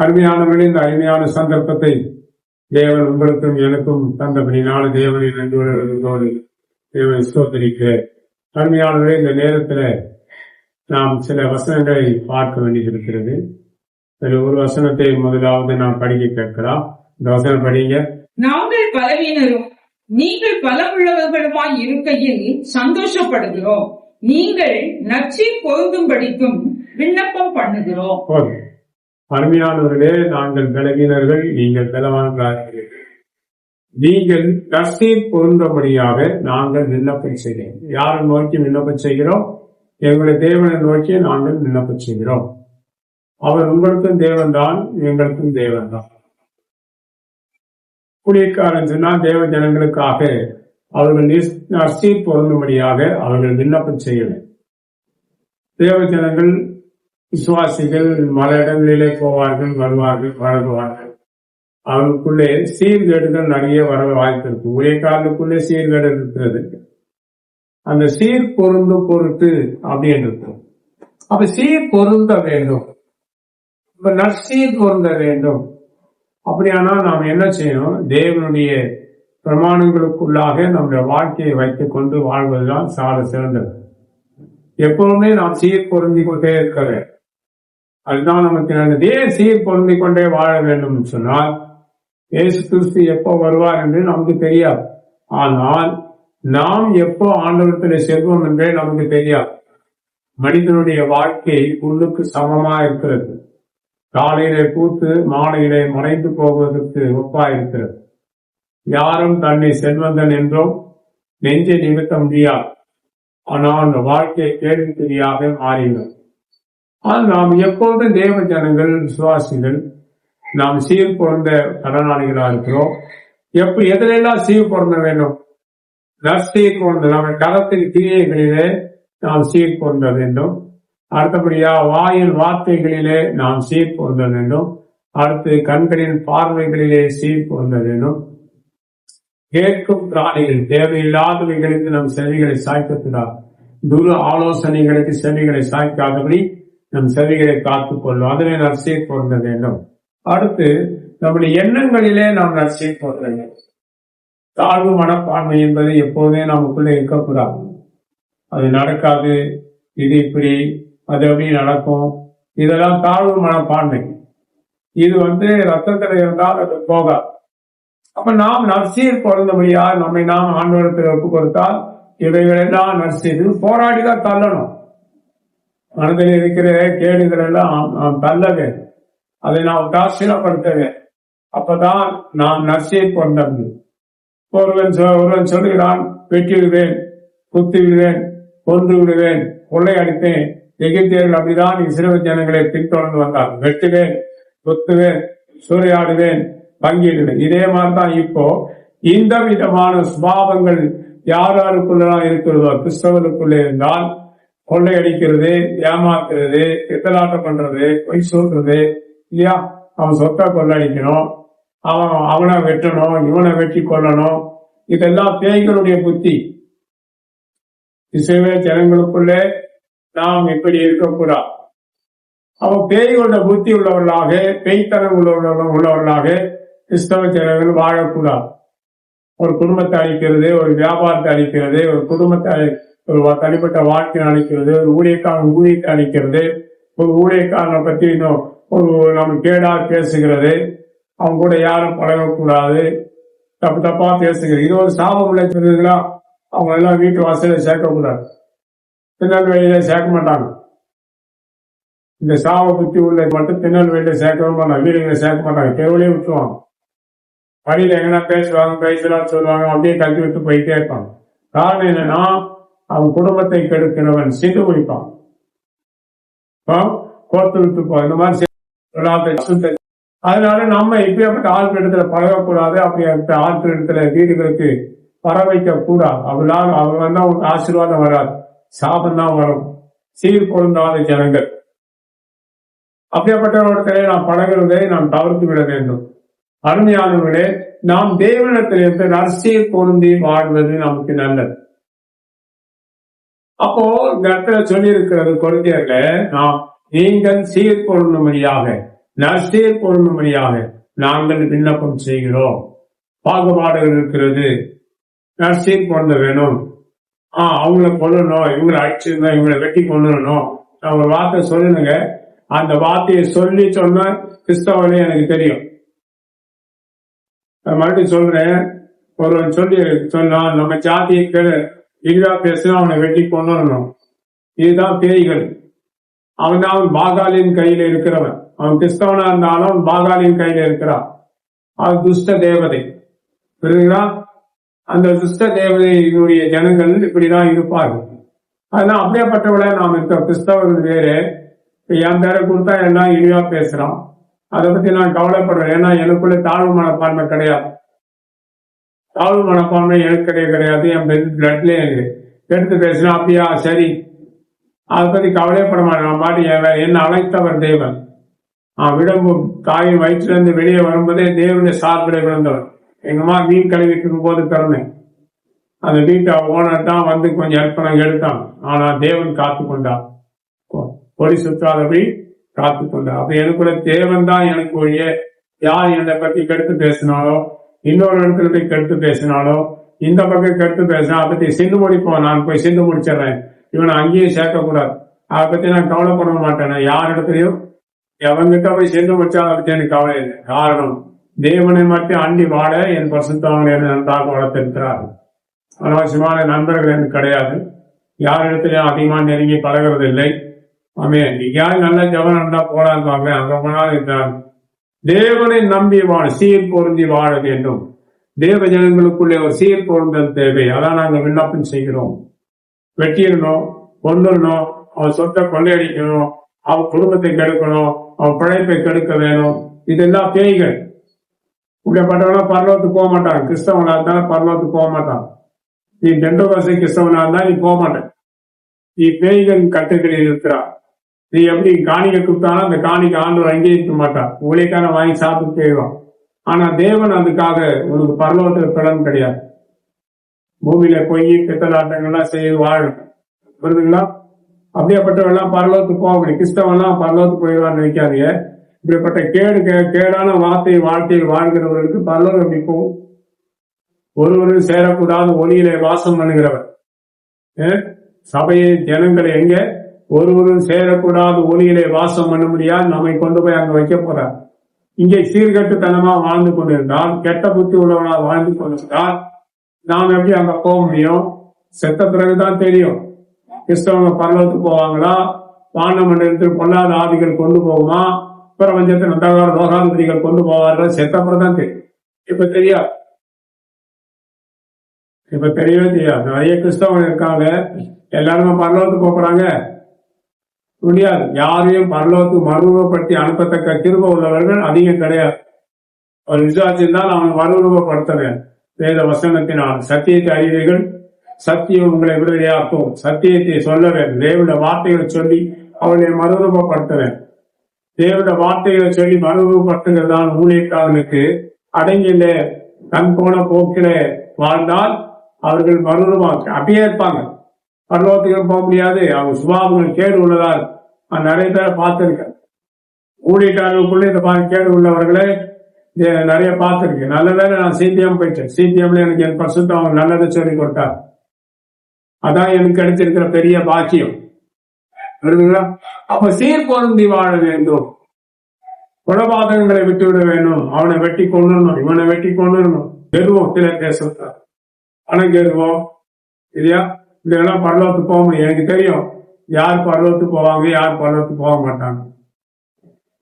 அருமையானவர்களே, இந்த அருமையான சந்தர்ப்பத்தை தேவன் உங்களுக்கும் எனக்கும் தந்தபடினால தேவனை நன்றியோடு தேவனை ஸ்தோத்திரிக்க. அருமையானவர்களே, இந்த நேரத்துல நாம் சில வசனங்களை பார்க்க வேண்டியிருக்கிறது. ஒரு வசனத்தை முதலாவது நாம் படிக்க கேட்கலாம். இந்த வசனம் படிங்க. நாங்கள் பலவீனரும் நீங்கள் பலமுள்ளவர்களுமாய் இருக்கையில் சந்தோஷப்படுகிறோம், நீங்கள் நற்செய்தி பொருந்தும்படிக்கும் விண்ணப்பம் பண்ணுகிறோம். அருமையானவர்களே, நாங்கள் பலவீனர்கள், நீங்கள் பலவான்கள். நீங்கள் நற்செய்தி பொருந்தபடியாக நாங்கள் விண்ணப்பம் செய்கிறோம். யாரை நோக்கி விண்ணப்பம் செய்கிறோம்? எங்களுடைய தேவனை நோக்கி நாங்கள் விண்ணப்பம் செய்கிறோம். அவர் உங்களுக்கும் தேவன் தான், எங்களுக்கும் தேவன் தான். ஊழியக்காரன் சொன்னா தேவ ஜனங்களுக்காக அவர்கள் நற்செய்தி பொருந்தும்படியாக அவர்கள் விண்ணப்பம் செய்யணும். தேவ ஜனங்கள் விசுவாசிகள் மல இடங்களிலே போவார்கள், வருவார்கள், வளருவார்கள். அவர்களுக்குள்ளே சீர்கேடுகள் நிறைய வர வாய்ப்பு இருக்கு. ஊழியக்காரனுக்குள்ளே சீர்கேடு இருக்கிறது. அந்த சீர் பொருந்து பொருட்டு அப்படின்னு இருக்கும். அப்ப சீர் பொருந்த வேண்டும், இப்ப நற்சீர் பொருந்த வேண்டும். அப்படியானால் நாம் என்ன செய்யணும்? தேவனுடைய பிரமாணங்களுக்குள்ளாக நம்முடைய வாழ்க்கையை வைத்துக் கொண்டு வாழ்வதுதான் சால சிறந்தது. எப்பவுமே நாம் சீர் பொருந்தி கொண்டே இருக்க வேண்டும். அதுதான் நமக்கு நல்லது. ஏன் சீர் பொருந்தி கொண்டே வாழ வேண்டும் சொன்னால், இயேசு கிறிஸ்து எப்போ வருவார் என்று நமக்கு தெரியாது. ஆனால் நாம் எப்போ ஆண்டவரத்தில் செல்வோம் என்றே நமக்கு தெரியாது. மனிதனுடைய வாழ்க்கை உள்ளுக்கு சமமா இருக்கிறது. காலையிலே பூத்து மாலையிலே மறைந்து போவதற்கு ஒப்பா இருக்கிறது. யாரும் தன்னை செல்வந்தன் என்றும் நெஞ்சை நிமித்த முடியாது. ஆனால் அந்த வாழ்க்கை கேள்விக்குறியாக மாறிவிடும். ஆனால் நாம் எப்போதும் தேவ ஜனங்கள், விசுவாசிகள், நாம் சீர் பொருந்த கடனாளிகளாக இருக்கிறோம். எதிலெல்லாம் சீர் பொருந்த வேண்டும்? நற்சீர் பொருந்த நம்ம கரத்தின் கிரியைகளிலே நாம் சீர் பொருந்த வேண்டும். அடுத்தபடியா வாயில் வார்த்தைகளிலே நாம் சீர் பொருந்த வேண்டும். அடுத்து கண்களின் பார்வைகளிலே சீர் பொருந்த வேண்டும். கேட்கும் பிராணிகள் தேவையில்லாதவைகளுக்கு நம் செவிகளை சாய்க்கக்கூடாது. துரு ஆலோசனைகளுக்கு செவிகளை சாய்க்காதபடி நம் செவிகளை காத்துக் கொள்ளும். அதிலே நற்சீர் பொருந்த வேண்டும். அடுத்து நம்முடைய எண்ணங்களிலே நாம் நற்சீர் பொருந்த வேண்டும். தாழ்வு மனப்பான்மை என்பது எப்போதுமே நமக்குள்ளே இருக்கக்கூடாது. அது நடக்காது, இது இப்படி, அது எப்படி நடக்கும், இதெல்லாம் தாழ்வு மனப்பான்மை. இது ரத்தத்தில் இருந்தால் அது போகாது. அப்ப நாம் நற்சீர் பொருந்தபடியா நம்மை நாம் ஆண்டவரத்தில் ஒப்பு கொடுத்தால் இவைகளெல்லாம் நற்சீர் போராடிதான் தள்ளணும். மனதில் இருக்கிற கேடுகள் எல்லாம் நாம் தள்ளவே, அதை நாம் தாட்சியப்படுத்தவே. அப்பதான் நாம் நற்சீர் பொருந்த முடியும். ஒருவன் சொல்லுகிறான், வெட்டி விடுவேன், குத்தி விடுவேன், கொன்று விடுவேன், கொள்ளை அடிப்பேன். எகிப்தியர்கள் அப்படிதான் இஸ்ரவேல் ஜனங்களை பின்தொடர்ந்து வந்தார். வெட்டுவேன், குத்துவேன், சூறையாடுவேன், பங்கிடுவேன். இதே மாதிரிதான் இப்போ இந்த விதமான சுபாவங்கள் யாருக்குள்ளதான் இருக்கிறதோ கிறிஸ்தவர்களுக்குள்ளே இருந்தால், கொள்ளையடிக்கிறது, ஏமாத்துறது, பித்தலாட்டம் பண்றது, பொய் சொல்றது இல்லையா, அவன் சொத்தை கொள்ளடிக்கணும், அவனை வெட்டணும், இவனை வெட்டி கொள்ளணும், இதெல்லாம் பேய்களுடைய புத்தி. இஸ்ரவேல் ஜனங்களுக்குள்ளே நாம் இப்படி இருக்கக்கூடாது. அவன் பேய்களோட புத்தி உள்ளவர்களாக, பேய்த்தனம் உள்ளவர்களாக கிறிஸ்தவ ஜனங்கள் வாழக்கூடாது. ஒரு குடும்பத்தை அழிக்கிறது, ஒரு வியாபாரத்தை அழிக்கிறது, ஒரு குடும்பத்தை, ஒரு தனிப்பட்ட வாழ்க்கையை அழிக்கிறது, ஒரு ஊழியத்தை அழிக்கிறது, ஒரு ஊழியக்காரனை பத்தி இன்னும் நம்ம கேடா பேசுகிறது, அவங்க கூட யாரும் பழகக்கூடாது, தப்பு தப்பா பேசுகிறது. இது ஒரு சாபம் விளைச்சதுங்களா? அவங்க எல்லாம் வீட்டு வாசல சேர்க்கக்கூடாது, திருநெல்வேலியில சேர்க்க மாட்டாங்க. இந்த சாப புத்தி உள்ள மட்டும் திருநெல்வேலியில சேர்க்கவே மாட்டாங்க, வீடுகளை சேர்க்க மாட்டாங்க, தெருவிலே விட்டுருவாங்க. வழியில எங்கன்னா பேசலாம் சொல்லுவாங்க, அப்படியே கல்வி விட்டு போயிட்டே இருப்பாங்க. காரணம் என்னன்னா, அவன் குடும்பத்தை கெடுக்கிறவன் சிந்து குடிப்பான், கோர்த்து விட்டுப்பான், இந்த மாதிரி. அதனால நம்ம இப்படியாப்பட்ட ஆட்களிடத்துல பழகக்கூடாது. அப்படியாப்பட்ட ஆட்களிடத்துல வீடுகளுக்கு வர வைக்க கூடாது. அவளால் அவங்க வந்தா ஒரு ஆசீர்வாதம் வராது, சாபம் தான் வரும். சீர் பொருந்தாத ஜனங்கள் அப்படியாப்பட்டவர்களிடத்திலே நாம் பழகுவதை நாம் தவிர்த்து விட வேண்டும். அருமையானவர்களே, நாம் தேவனிடத்திலிருந்து நற்சீர் பொருந்தி வாழ்வது நமக்கு நல்லது. அப்போ இந்த இடத்துல சொல்லி இருக்கிறது கொரிந்தியர்களே, நாம் நீங்கள் சீர் பொருந்தும்படியாக நற்சீர் பொருந்தும்படியாக நாங்கள் விண்ணப்பம் செய்கிறோம். பாகுபாடுகள் இருக்கிறது, நற்சீர் பொருந்த வேணும். அவங்கள கொல்லணும், இவங்களை அடிச்சிருந்தோம், இவங்களை வெட்டி கொண்டுடணும். நான் ஒரு வார்த்தை சொல்லணுங்க. அந்த வார்த்தையை சொல்லி சொன்ன கிறிஸ்தவனே எனக்கு தெரியும். மறுபடியும் சொல்றேன். ஒருவன் சொன்னான், நம்ம ஜாதிக்கு இழிவா பேசினா அவனை வெட்டி கொண்டுடணும். இதுதான் பேய்கள். அவன் பாகாலின் கையில இருக்கிறவன். அவன் கிறிஸ்தவனா இருந்தாலும் பாகாலின் கையில இருக்கிறான். அது துஷ்ட தேவதை. புரியுதுங்களா? அந்த துஷ்ட தேவதையினுடைய ஜனங்கள் இப்படிதான் இருப்பார்கள். அதெல்லாம் அப்படியேப்பட்டவளை நாம் இருக்க கிறிஸ்தவர்கள் வேறு. என் பேரை கொடுத்தா எல்லாம் இழிவா பேசுறான். அதை பத்தி நான் கவலைப்படுறேன். ஏன்னா எனக்குள்ள தாழ்வு மனப்பான்மை கிடையாது. தாழ்வு மனப்பான்மை எனக்கு கிடையாது. என் பிளட்ல எடுத்து பேசினா அப்படியா சரி, அதை பத்தி கவலைப்பட மாட்டேன். பாட்டி என்ன அழைத்தவர் தேவன். விடம்பும் தாயின் வயிற்றுல இருந்து வெளியே வரும்போதே தேவனுடைய சார்பில் விழுந்தவர். எங்கம்மா மீன் கழுவிட்டு இருக்கும் போது பிறந்தேன். அந்த வீட்டை ஓனர் தான் வந்து கொஞ்சம் ஹெல்ப் பண்ண எடுத்தான். ஆனா தேவன் காத்து கொண்டார். பொடி சுற்றாதபடி காத்து கொண்டார். அப்ப எனக்குள்ள தேவன் தான் எனக்கு ஒழிய யார் என்னை பத்தி கெடுத்து பேசினாலோ, இன்னொரு இடத்துல போய் கெடுத்து பேசினாலோ, இந்த பக்கம் கெடுத்து பேசினா அதை பத்தி சிந்து முடிப்போம். நான் போய் சிந்து முடிச்சிடறேன், இவனை அங்கேயும் சேர்க்கக்கூடாது. அதை பத்தி நான் கவலைப்பட மாட்டேன். யார் இடத்துலயும் எவங்கிட்ட போய் சிந்து முடிச்சா அதை பத்தி எனக்கு கவலை இல்லை. காரணம், தேவனை மட்டும் அண்டி வாழ என் பரிசுத்தவங்களை நன்றாக வளர்த்திருக்கிறார். அனாவசியமான நண்பர்கள் எனக்கு கிடையாது. யார் இடத்துலயும் அதிகமாக நெருங்கி பழகிறது இல்லை. யார் நல்ல ஜவன் இருந்தா போடாங்க, அங்க போனால் இருந்தான். தேவனை நம்பி வாழ, சீர் பொருந்தி வாழ வேண்டும். தேவ ஜனங்களுக்குள்ளே ஒரு சீர் பொருந்தல் தேவை. அதான் நாங்கள் விண்ணப்பம் செய்கிறோம். வெட்டிடணும், கொண்டுடணும், அவன் சொத்தை கொள்ளையடிக்கணும், அவன் குடும்பத்தை கெடுக்கணும், அவன் பிழைப்பை கெடுக்க வேணும். இதெல்லாம் பேய்கள். இப்படிப்பட்டவனா பரலோகத்துக்கு போக மாட்டான். கிறிஸ்தவனா இருந்தாலும் பரலோகத்துக்கு போக மாட்டான். நீ பெந்தகோஸ்தே கிறிஸ்தவனா இருந்தா நீ போக மாட்டேன். நீ பேய்கள் கட்டுகளில் இருக்கிறான். நீ எப்படி காணிக்கை கொடுத்தாலும் அந்த காணிக்கை ஆண்டவர் அங்கீகரிக்க மாட்டான். ஊழியக்கான வாங்கி சாப்பிட்டு போயிடுவான். ஆனா தேவன் அதுக்காக உனக்கு பரலோகத்துக்கு பலன் கிடையாது. பூமியில போய் பித்தலாட்டங்கள்லாம் செய்து வாழும். புரியுதுங்களா? அப்படியேப்பட்டவெல்லாம் பரலோகத்துக்கு போக முடியும். கிறிஸ்தவெல்லாம் பரலோகத்துக்கு போயிடுவான்னு நினைக்காதீங்க. இப்படிப்பட்ட கேடான வாழ்க்கையில் வாழ்கிறவர்களுக்கு பரலோகம் எப்படி போகும்? ஒருவரும் சேரக்கூடாது ஒளியிலே வாசம் பண்ணுகிறவர். சபையை ஜனங்களை எங்க ஒருவரும் சேரக்கூடாது ஒளியிலே வாசம் பண்ண முடியாது. நம்மை கொண்டு போய் அங்க வைக்க போறார். இங்கே சீர்கட்டுத்தனமா வாழ்ந்து கொண்டிருந்தால், கெட்ட புத்தி உள்ளவனா வாழ்ந்து கொண்டிருந்தால் நாம் எப்படி அங்க போக முடியும்? செத்த பிறகுதான் தெரியும். கிறிஸ்தவங்க பரலோகத்துக்கு போவாங்களா, வான மண்டலத்தில் பொல்லாத ஆவிகள் கொண்டு போகுமா, பிரபஞ்சத்தின் அந்தகார லோகாதிபதிகள் கொண்டு போவார்கள். செத்த பிறகுதான் தெரியும். இப்ப தெரியாது. இப்ப தெரியவே தெரியாது. நிறைய கிறிஸ்தவங்க இருக்காங்க, எல்லாருமே பரலோகத்துக்கு போறாங்க. முடியாது. யாரையும் பரலோகத்துக்கு மறுரூபப்படுத்தி அனுப்பத்தக்க கிருபை உள்ளவர்கள் அதிகம் கிடையாது. ஒரு விசுவாசித்தால் அவன் மறுரூபப்படுத்த வேண்டும். வேத வசனத்தினால் சத்தியத்தை அறிவீர்கள், சத்தியம் உங்களை விடுதலையாக்கும். சத்தியத்தை சொல்ல வேண்டும். தேவனுடைய வார்த்தைகளை சொல்லி அவளை மறுரூபப்படுத்த வேண்டும். தேவனுடைய வார்த்தைகளை சொல்லி மறுரூபப்படுத்துகிறது தான் ஊழியக்காரனுக்கு. அடங்கில கண் போன போக்கில வாழ்ந்தால் அவர்கள் மறுரூபம் அப்படியே இருப்பாங்க. பரலோகத்துக்கு போக முடியாது. அவங்க சுபாவங்கள் கேடு உள்ளதால் நிறைய பேரை பார்த்திருக்கேன். ஊழியக்காரர்களுக்குள்ள இந்த கேடு உள்ளவர்களே நிறைய பார்த்திருக்கேன். நல்ல வேலை நான் சிபிஎம் போயிட்டேன். சிபிஎம்ல எனக்கு என் பரிசுத்தம் அவங்க நல்லதை சொல்லி கொடுத்தார். அதான் எனக்கு கிடைச்சிருக்கிற பெரிய பாக்கியம். புரியுதுங்களா? அப்ப சீர் பொருந்தி வாழ வேண்டும். குலபாதகங்களை விட்டுவிட வேண்டும். அவனை வெட்டி கொண்டுடணும், இவனை வெட்டி கொண்டுடணும். கெருவோம் சில தேசத்தார். பணம் கெருவோம் இல்லையா? இதெல்லாம் பரலோகத்துக்கு போக முடியும். எனக்கு தெரியும் யார் பரலோகத்துக்கு போவாங்க, யார் பரலோகத்துக்கு போக மாட்டாங்க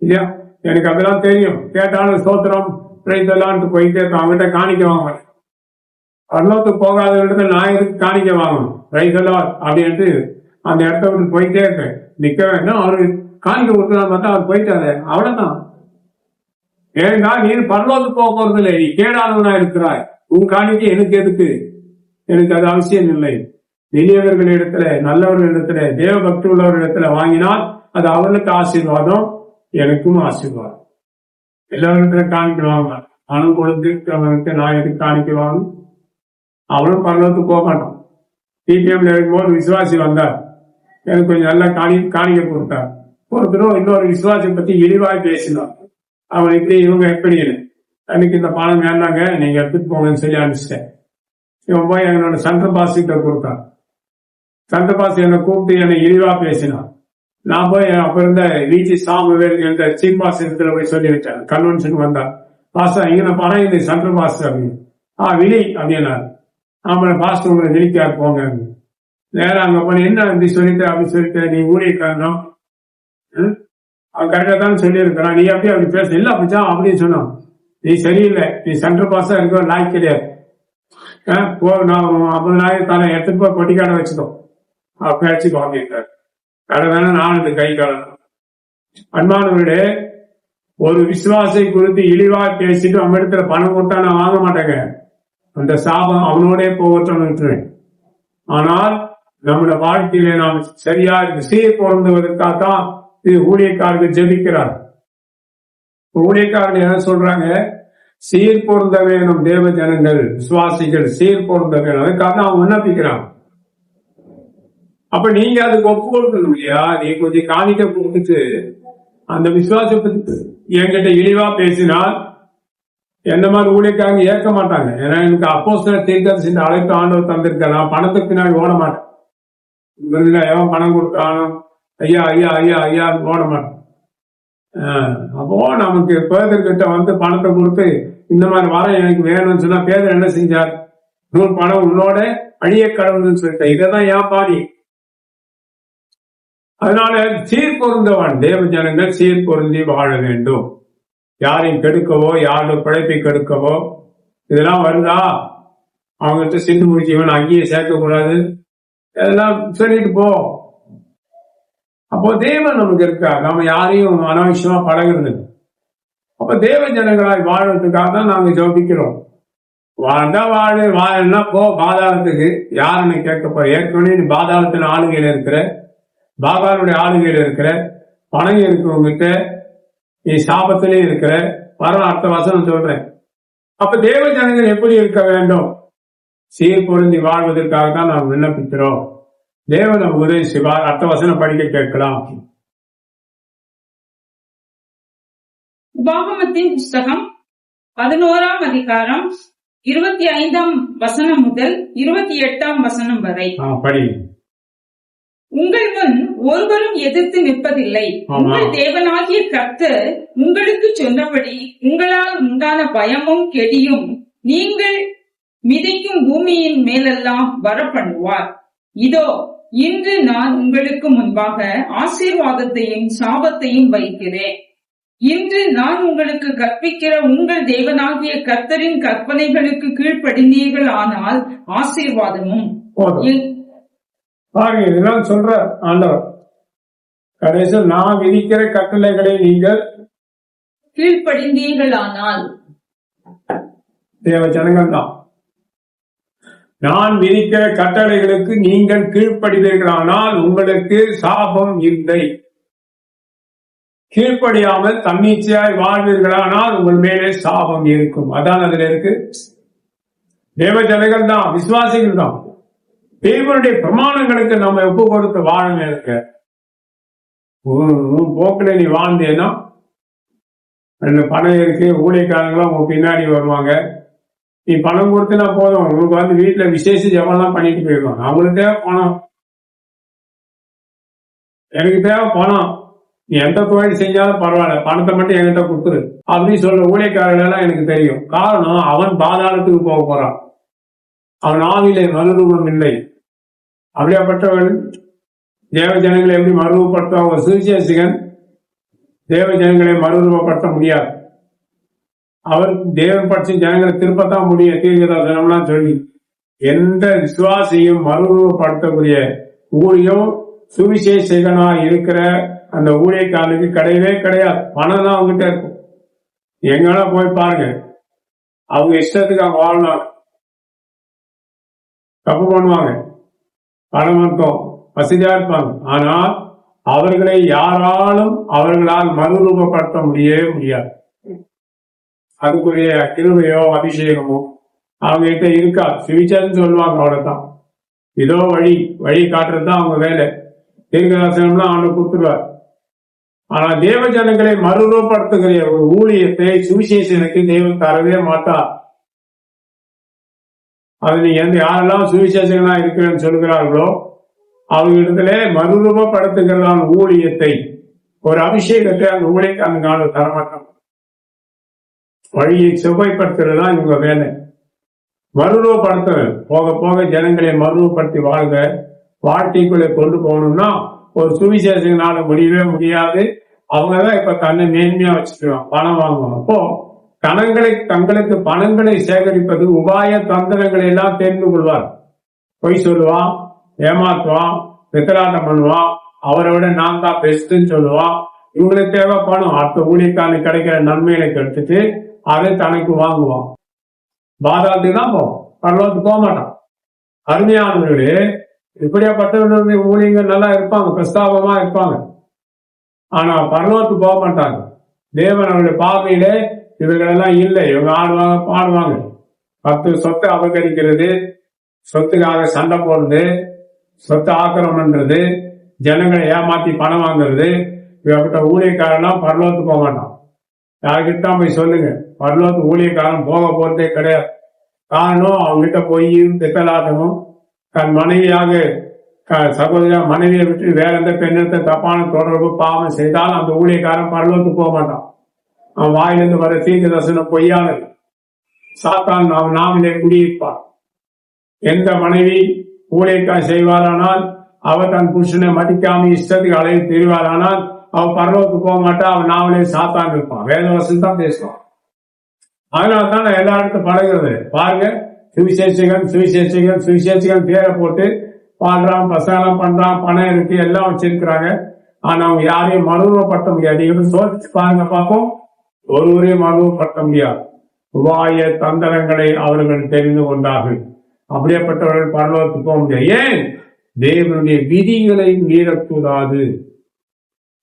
இல்லையா? எனக்கு அதெல்லாம் தெரியும். கேட்டாலும் சோத்திரம் பிழைத்தலான்ட்டு போயிட்டே இருக்கான். அவங்ககிட்ட காணிக்க வாங்க. பரலோகத்துக்கு போகாத இடத்துல நான் எதுக்கு காணிக்க வாங்கணும்? பிழைத்தலா அப்படின்ட்டு அந்த இடத்த விட்டு போயிட்டே இருக்கேன். நிக்க வேண்டும். அவரு காணிக்க கொடுக்கலாம் பார்த்தா அவர் போயிட்டாரு. அவ்வளவுதான். ஏன்னா நீ பரலோகத்துக்கு போக போறது இல்லை. நீ கேடாதவனா இருக்கிறாய். உன் காணிக்க எனக்கு எதுக்கு? எனக்கு அது அவசியம் இல்லை. எளியவர்களிடத்துல, நல்லவர்களிடத்துல, தேவ பக்தி உள்ளவர்களிடத்துல வாங்கினால் அது அவர்களுக்கு ஆசீர்வாதம், எனக்கும் ஆசீர்வாதம். எல்லாரிடத்துல காணிக்கிறாங்க. பணம் கொடுத்து நான் எதுக்கு காணிக்குவாங்க? அவனும் பரலோகத்துக்கு போக மாட்டான். டிடிஎம்ல இருக்கும்போது விசுவாசி வந்தார். எனக்கு கொஞ்சம் நல்லா காணிக்க கொடுத்தார். ஒருத்தரும் இன்னொரு விசுவாசி பத்தி இழிவாய் பேசினார். அவன் இப்படி இவங்க எப்படி எனக்கு இந்த பணம் வேண்டாங்க, நீங்க எடுத்துட்டு போங்கன்னு சொல்லி அனுப்பிச்சிட்டேன். இவன் போய் என்னோட சந்திர பாஸ் கிட்ட கொடுத்தான். சந்திர பாஸ் என்னை கூப்பிட்டு என்னை இழிவா பேசினான். நான் போய் அப்ப இருந்த விஜி சாமுவேல் என்ற சீஃப் பாஸ் இடத்துல போய் சொல்லிவிட்டேன். கன்வென்ஷன் வந்தா பாஸ்டா இங்க பணம் இது சந்திர பாஸ் அப்படின்னு. விழி அப்படின்னாரு. ஆமா பாஸ்டர் உங்களை விழிக்காரு போங்க. நேரம் அங்க போன என்ன அப்படி சொல்லிட்டு அப்படி சொல்லிட்டு நீ ஊழியக்காரனும் அவன் கரெக்டா தான் சொல்லி இருக்கிறான், நீ அப்படியே அப்படி பேச இல்ல அப்படிச்சா அப்படின்னு சொன்னான். நீ சரியில்லை, நீ சென்ட்ரல் பாஸா இருக்க லாய்க்கு கிடையாது. நான் 50,000 தானே எடுத்துட்டு போய் பொட்டிக்காட வச்சுக்கோ, பேச்சுக்கோ அப்படின்ட்டாரு. கடை வேணா நான் இந்த கை காலணும். அன்பானவர்களே, ஒரு விசுவாசை குறித்து இழிவா பேசிட்டு அவன் இடத்துல பணம் கொடுத்தா நான் வாங்க மாட்டேங்க. அந்த சாபம் அவனோட போகட்டும்னு விட்டுருவேன். ஆனால் நம்மளோட வாழ்க்கையில நாம் சரியா சீர் பொருந்துவதற்காகத்தான் இது ஊழியக்காரர்கள் ஜெபிக்கிறார். ஊழியக்காரர்கள் என்ன சொல்றாங்க? சீர் பொருந்த வேணும், தேவ ஜனங்கள் விசுவாசிகள் சீர் பொருந்த வேணும், அதுக்காக அவன் விண்ணப்பிக்கிறான். அப்ப நீங்க அதுக்கு ஒப்பு கொடுக்கணும் இல்லையா? நீ கொஞ்சம் காணிக்க கொடுத்துட்டு அந்த விசுவாசத்தை என்கிட்ட இழிவா பேசினால் எந்த மாதிரி ஊழியக்காரங்க ஏற்க மாட்டாங்க. ஏன்னா எனக்கு அப்போஸ்தலர் தீர்க்கதரிசி அழைத்து ஆண்டவர் தந்திருக்க, நான் பணத்துக்கு பின்னாடி ஓட மாட்டேன். எவன் பணம் கொடுத்தானோ ஐயா ஐயா ஐயா ஐயா ஓட மாட்டேன். அப்போ நமக்கு பேதர்கிட்ட வந்து பணத்தை கொடுத்து இந்த மாதிரி வர எனக்கு வேணும்னு சொன்னா பேதர் என்ன செஞ்சார்? 100 பணம் உன்னோட அழிய கடவுள்னு சொல்லிட்டேன். இதான் ஏன் பாடி. அதனால சீர் பொருந்தவன் தேவ ஜனங்கள் சீர் பொருந்தி வாழ வேண்டும். யாரையும் கெடுக்கவோ யாரோட பிழைப்பை கெடுக்கவோ இதெல்லாம் வருதா? அவங்ககிட்ட சிந்து முடிச்சவன் அங்கேயே சேர்க்க கூடாது, இதெல்லாம் சொல்லிட்டு போ. அப்போ தேவன் நமக்கு இருக்கா, நாம யாரையும் அனாவசியமா பழகிறது. அப்ப தேவ ஜனங்களாய் வாழ்றதுக்காக தான் நாங்க ஜோபிக்கிறோம். வாழ்ந்தா வாழனா போ பாதாளத்துக்கு, யாருன்னு கேட்க போற? ஏற்கனவே நீ பாதாளத்தின் ஆளுகையில இருக்கிற, பாபாலுடைய ஆளுகையில இருக்கிற, பணம் இருக்கிறவங்கிட்ட நீ சாபத்திலே இருக்கிற. வர அடுத்த வசனம் சொல்றேன். அப்ப தேவ ஜனங்கள் எப்படி இருக்க வேண்டும்? சீர் பொருந்தி வாழ்வதற்காக தான் நாம் விண்ணப்பிக்கிறோம். தேவன் நமக்கு உதவி செய்வார். அடுத்த வசனம் படிக்க கேட்கலாம். உபாகமத்தின் புஸ்தகம் 11ஆம் அதிகாரம் 25ஆம் வசனம் முதல் 28ஆம் வசனம் வரை படி. உங்கள் முன் ஒருவரும் எதிர்த்து நிற்பதில்லை. உங்கள் தேவனாகிய கர்த்தர் உங்களுக்கு சொன்னபடி உங்களால் உண்டான பயமும் கெடியும் நீங்கள் மிதிக்கும் பூமியின் மேலெல்லாம் வர பண்ணுவார். இதோ இன்று நான் உங்களுக்கு முன்பாக ஆசீர்வாதத்தையும் சாபத்தையும் வைக்கிறேன். இன்று நான் உங்களுக்கு கற்பிக்கிற உங்கள் தேவனாகிய கர்த்தரின் கற்பனைகளுக்கு கீழ்ப்படிந்தீர்கள் ஆனால் ஆசீர்வாதமும். இதெல்லாம் சொல்ற ஆண்டவர் கடைசியில் நான் விதிக்கிற கட்டளைகளை நீங்கள் கீழ்ப்படிந்தீர்கள் ஆனால், தேவ ஜனங்கள் தான், நான் விதிக்கிற கட்டளைகளுக்கு நீங்கள் கீழ்ப்படிவீர்களானால் உங்களுக்கு சாபம் இல்லை. கீழ்ப்படியாமல் தன்னிச்சையாய் வாழ்வீர்களானால் உங்கள் மேலே சாபம் இருக்கும். அதான் அதுல இருக்கு. தேவ ஜனங்கள் தான், விசுவாசிகள் தான். தேவனுடைய பிரமாணங்களுக்கு நம்ம ஒப்பு கொடுத்து வாழ இருக்க. போக்குல நீ வாழ்ந்தேன்னா பணம் இருக்கு, ஊழியக்காரங்களும் உங்க பின்னாடி வருவாங்க. நீ பணம் கொடுத்தனா போதும், உங்களுக்கு வந்து வீட்டுல விசேஷ ஜபம்லாம் பண்ணிட்டு போயிடுவாங்க. அவங்களுக்கு தேவை பணம், எனக்கு தேவை பணம். நீ எந்த தொழில் செஞ்சாலும் பரவாயில்ல, பணத்தை மட்டும் என்கிட்ட கொடுத்துரு அப்படின்னு சொல்ற ஊழியக்காரர்கள் எல்லாம் எனக்கு தெரியும். காரணம், அவன் பாதாளத்துக்கு போக போறான். அவன் ஆவிலே மறுரூபம் இல்லை. அப்படியாப்பட்டவன் தேவ ஜனங்களை எப்படி மறுரூபப்படுத்த? ஒரு சுவிசேஷகன் தேவ ஜனங்களை மறுரூபப்படுத்த முடியாது. அவர் தேவன் பட்ச ஜனங்களை திருப்பத்தான் முடியும். தீர்க்கதரிசனம்லாம் சொல்லி எந்த விசுவாசியும் மறுரூபப்படுத்தக்கூடிய ஊழியம் சுவிசேஷகனா இருக்கிற அந்த ஊழியக்காரனுக்கு கிடையவே கிடையாது. பணம் தான் அவங்ககிட்ட இருக்கும். எங்கன்னா போய் பாருங்க, அவங்க இஷ்டத்துக்கு அவங்க வாழ்நாள் தப்பு பண்ணுவாங்க, பணம் இருக்கும், வசதியா இருப்பாங்க. ஆனால் அவர்களை யாராலும் அவர்களால் மறுரூபப்படுத்த முடியவே முடியாது. அதுக்குரிய கிருபையோ அபிஷேகமோ அவங்க கிட்ட இருக்கா. சுவிச்சர்ன்னு சொல்லுவாங்க, அவ்வளவுதான். இதோ வழி காட்டுறதுதான் அவங்க வேலை. தீர்க்கதரிசனம்லாம் அவங்க கொடுத்துருவார். ஆனா தேவ ஜனங்களை மறுரூபப்படுத்துகிற ஒரு ஊழியத்தை சுவிசேஷனுக்கு தேவன் தரவே மாட்டார். அது நீங்க யாரெல்லாம் சுவிசேஷங்களா இருக்கிறேன்னு சொல்கிறார்களோ அவர்களிடத்துல மறுரூபப்படுத்துகிறதான ஊழியத்தை, ஒரு அபிஷேகத்தை அந்த ஊழியக்காரங்க தரமாட்டாங்க. வழியை செவ்வாய்ப்படுத்துறதுதான் இவங்க வேலை. மறுரூபப்படுத்த போக போக ஜனங்களை மறுரூபப்படுத்தி வாழ்க்கைக்குள்ளே கொண்டு போகணும்னா ஒரு சுவிசேஷனால முடியவே முடியாது. அவங்கதான் இப்ப தன்னை மேன்மையா வச்சுக்குவாங்க, பணம் வாங்குவாங்க. அப்போ தங்களுக்கு பணங்களை சேகரிப்பது உபாய தந்திரங்களை எல்லாம் தெரிந்து கொள்வார். பொய் சொல்லுவான், ஏமாற்றுவான், பித்தலாட்டம் பண்ணுவான், அவரை விட நான் தான் பெஸ்ட்ன்னு சொல்லுவான். இவங்களுக்கு தேவை பணம், அடுத்த ஊழியக்காரனுக்கு கிடைக்கிற நன்மைகளை கெடுத்துட்டு அதை தனக்கு வாங்குவான். பாதாளத்துக்கு தான் போவோம், பரலோகத்துக்கு போக மாட்டான். அருமையானவர்களே, இப்படியாப்பட்டவர்களுடைய ஊழியங்கள் நல்லா இருப்பாங்க, பிரஸ்தாபமா இருப்பாங்க. ஆனா பரலோகத்துக்கு போக மாட்டாங்க. தேவன் அவருடைய பார்வையிலே இவர்களெல்லாம் இல்லை. இவங்க ஆடுவாங்க, பாடுவாங்க. 10 சொத்தை அபகரிக்கிறது, சொத்துக்காக சண்டை போடுறது, சொத்து ஆக்கிரமம் பண்றது, ஜனங்களை ஏமாத்தி பணம் வாங்குறது, இப்படிப்பட்ட ஊழியக்காரெல்லாம் பரலோகத்துக்கு போக மாட்டான். யாருக்கிட்ட போய் சொல்லுங்க, பரலோகத்து ஊழியக்காரன் போக போறதே கிடையாது. காரணம், அவங்ககிட்ட போய் பித்தலாட்டமும், தன் மனைவியாக சகோதரியா மனைவியை விட்டு வேற எந்த பெண்ணிடத்தை தப்பான தொடர்பு பாவம் செய்தாலும் அந்த ஊழியக்காரன் பரலோகத்துக்கு போக மாட்டான். அவன் வாயிலிருந்து வர தீர்க்க தரிசனம் பொய்யானது. சாத்தான் அவன் நாவிலே குடியிருப்பான். எந்த மனைவி ஊழியக்காரன் செய்வாரானால், அவர் தன் புருஷனை மதிக்காம இஷ்டத்துக்கு அலையை தெரிவாரானால் அவன் பரலோகத்துக்கு போக மாட்டான். அவன் நாவிலே சாத்தான் இருப்பான். வேத வசனம் தான் பேசுவான். அதனால்தான் நான் எல்லா இடத்தும் பழகிறது. பாருங்க, சுவிசேஷகன் பேரை போட்டு பாடுறான், பிரசாரம் பண்றான், பணம் இருக்கு, எல்லாம் வச்சிருக்கிறாங்க. ஆனா அவங்க யாரையும் மறுரூபப்படுத்த முடியாது. நீங்க சோதிச்சு பாருங்க பார்ப்போம், ஒருவரையும் மறுரூபப்படுத்த முடியாது. உபாய தந்திரங்களை அவர்கள் தெரிந்து கொண்டார்கள். அப்படியேப்பட்டவர்கள் பரலோகத்துக்கு போக முடியாது. ஏன்? தேவனுடைய விதிகளை மீறக்கூடாது.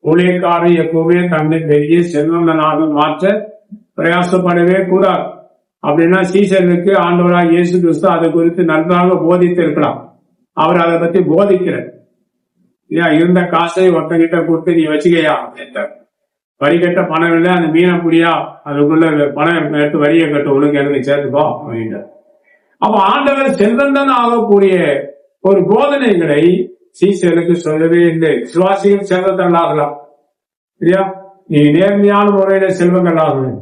ஊழியக்காரன் எப்பவுமே தன்னை பெரிய செல்வந்தனாக மாற்ற பிரயாசப்படவே கூடாது. அப்படின்னா சீசனுக்கு ஆண்டவராக இயேசு கிறிஸ்து அதை குறித்து நன்றாக போதித்து இருக்கலாம். அவர் அதை பத்தி போதிக்கிறார். இருந்த காசை ஒருத்தங்கிட்ட கொடுத்து நீ வச்சுக்கையா, வரி கட்ட பணம் இல்லை, அந்த மீனை புடியா, அதுக்குள்ள பணம் எடுத்து வரியை கட்ட உனக்கு எனக்கு சேர்த்துக்கோ அப்படின்றார். அப்ப ஆண்டவர் செல்வந்தன் ஆகக்கூடிய ஒரு போதனைகளை சீசனுக்கு சொல்லவே இல்லை. விசுவாசிகள் செல்வந்தர்கள் ஆகலாம், சரியா? நீ நேர்மையான முறையில செல்வங்கள் ஆகணும்.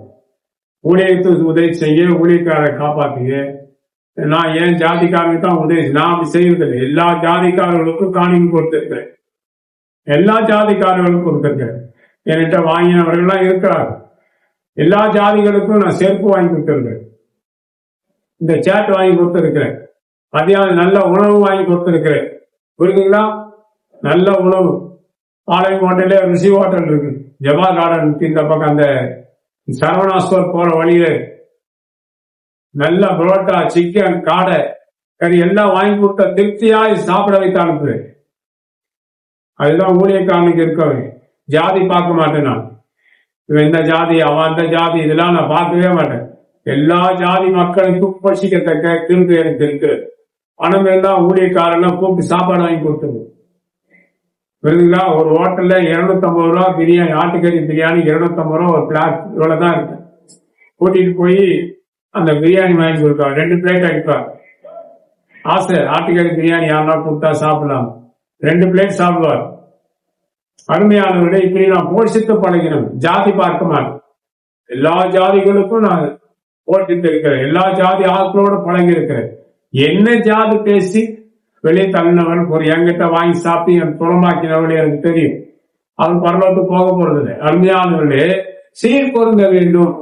ஊழியத்துக்கு உதவி செய்ய, ஊழியக்காரரை காப்பாத்துங்க. நான் ஏன் ஜாதிக்காரனுக்கு தான் உதவி, நான் அப்படி செய்யறதில்லை. எல்லா ஜாதிக்காரர்களுக்கும் காணிக்கை கொடுத்திருக்கிறேன், எல்லா ஜாதிக்காரர்களுக்கும் கொடுத்திருக்கிறேன். என்கிட்ட வாங்கினவர்கள்லாம் இருக்கிறார்கள். எல்லா ஜாதிகளுக்கும் நான் செருப்பு வாங்கி கொடுத்திருக்கிறேன், இந்த சேட் வாங்கி கொடுத்திருக்கிறேன், மதியானம் நல்ல உணவு வாங்கி கொடுத்திருக்கிறேன். புரியுதுங்களா? நல்ல உணவு. பாளையங்கோட்டையில ரிஷி ஹோட்டல் இருக்கு, ஜபா கார்டன் இந்த பக்கம் அந்த சரவணாஸ்வர் போற வழியில நல்ல புரோட்டா, சிக்கன், காடை, கறி எல்லாம் வாங்கி கொடுத்த திருப்தியாய் சாப்பிட வைத்து அனுப்புவேன். அதுதான் ஊழியக்காரனுக்கு இருக்கவே. ஜாதி பார்க்க மாட்டேன் நான். இவன் இந்த ஜாதி, அவன் அந்த ஜாதி, இதெல்லாம் நான் பார்க்கவே மாட்டேன். எல்லா ஜாதி மக்களுக்கும் போஷிக்கத்தக்க கிருபை எனக்கு இருக்கு. பணம் எல்லாம் ஊழியக்காரெல்லாம் கூப்பிட்டு சாப்பாடு வாங்கி கொடுத்துரு. புரியுதுங்களா? ஒரு ஹோட்டல்ல 250 ரூபா பிரியாணி, ஆட்டுக்கறி பிரியாணி 250 ரூபா ஒரு பிளாட், இவ்வளவுதான் இருக்கு. கூட்டிட்டு போய் அந்த பிரியாணி வாங்கி கொடுப்பார், 2 பிளேட் அடிப்பார். ஆசை, ஆட்டுக்கறி பிரியாணி யாரா கொடுத்தா சாப்பிடலாம், 2 பிளேட் சாப்பிடுவார். அருமையானவர்களே, இப்படி நான் போஷித்து பழகினோம். ஜாதி பார்க்க மாட்டேன். எல்லா ஜாதிகளுக்கும் நான் போட்டிட்டு இருக்கிறேன், எல்லா ஜாதி ஆட்களோட பழகி இருக்கிறேன். என்ன ஜாதி பேசி வெளியே தள்ளினவன் ஒரு என்கிட்ட வாங்கி சாப்பிட்டு என் புறமாக்கினவர்களே எனக்கு தெரியும். அவன் பரலோகத்துக்கு போக போறதில்லை. அருமையானவர்களே, சீர் பொருந்த வேண்டும்.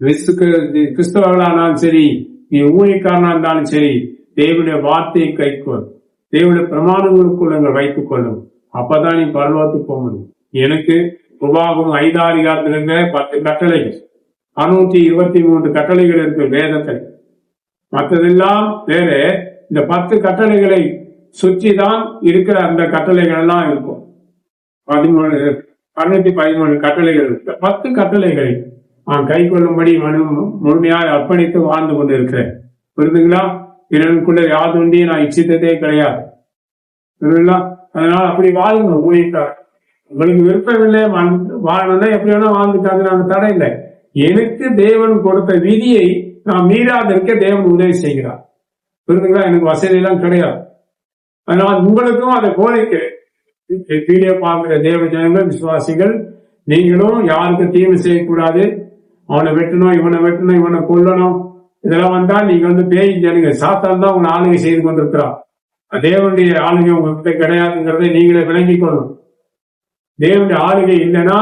கிறிஸ்தவர்களானாலும் சரி, நீ ஊழியக்காரனா இருந்தாலும் சரி, தேவனுடைய வார்த்தையை கைக்கொள், தேவனுடைய பிரமாணங்களுக்குள்ள வைத்துக் கொள்ளும். அப்பதான் நீ பரலோகத்துக்கு போக முடியும். எனக்கு உபாகம் 5 அதிகாரத்தில் இருந்த 10 கட்டளைகள், 623 கட்டளைகள் இருக்கு வேதத்தில். மற்றதெல்லாம் வேற. இந்த 10 கட்டளைகளை சுற்றி தான் இருக்கிற அந்த கட்டளைகள் எல்லாம் இருக்கும். 613 கட்டளைகள் இருக்கு. 10 கட்டளைகளை நான் கை கொள்ளும்படி முழுமையாக அர்ப்பணித்து வாழ்ந்து கொண்டு இருக்கிறேன். புரியுதுங்களா? பிறனுக்குள்ள யாதுண்டி நான் இச்சித்ததே கிடையாது. புரியுதுங்களா? அதனால அப்படி வாழுங்க ஊழியக்கார். உங்களுக்கு விருப்பமில்லை வாழணும்னா எப்படி வேணா வாழ்ந்துக்காங்க, நாங்க தடை இல்லை. எனக்கு தேவன் கொடுத்த விதியை நான் மீறாதிருக்க தேவன் உதவி செய்கிறார். புரியுதுங்களா? எனக்கு வசதி எல்லாம் கிடையாது. அதனால் உங்களுக்கும் அதை கோரிக்கை, வீடியோ பார்க்கிற தேவ ஜனங்கள், விசுவாசிகள், நீங்களும் யாருக்கும் தீமை செய்யக்கூடாது. அவனை வெட்டணும், இவனை வெட்டணும், இவனை கொல்லணும், இதெல்லாம் வந்தா நீங்க பேய் ஜனங்க, சாத்தான் தான் உங்களை ஆளுகை செய்து கொண்டிருக்கிறான். தேவனுடைய ஆளுகை உங்ககிட்ட கிடையாதுங்கிறதை நீங்களே விளங்கிக் கொள்ளணும். தேவனுடைய ஆளுகை இல்லைன்னா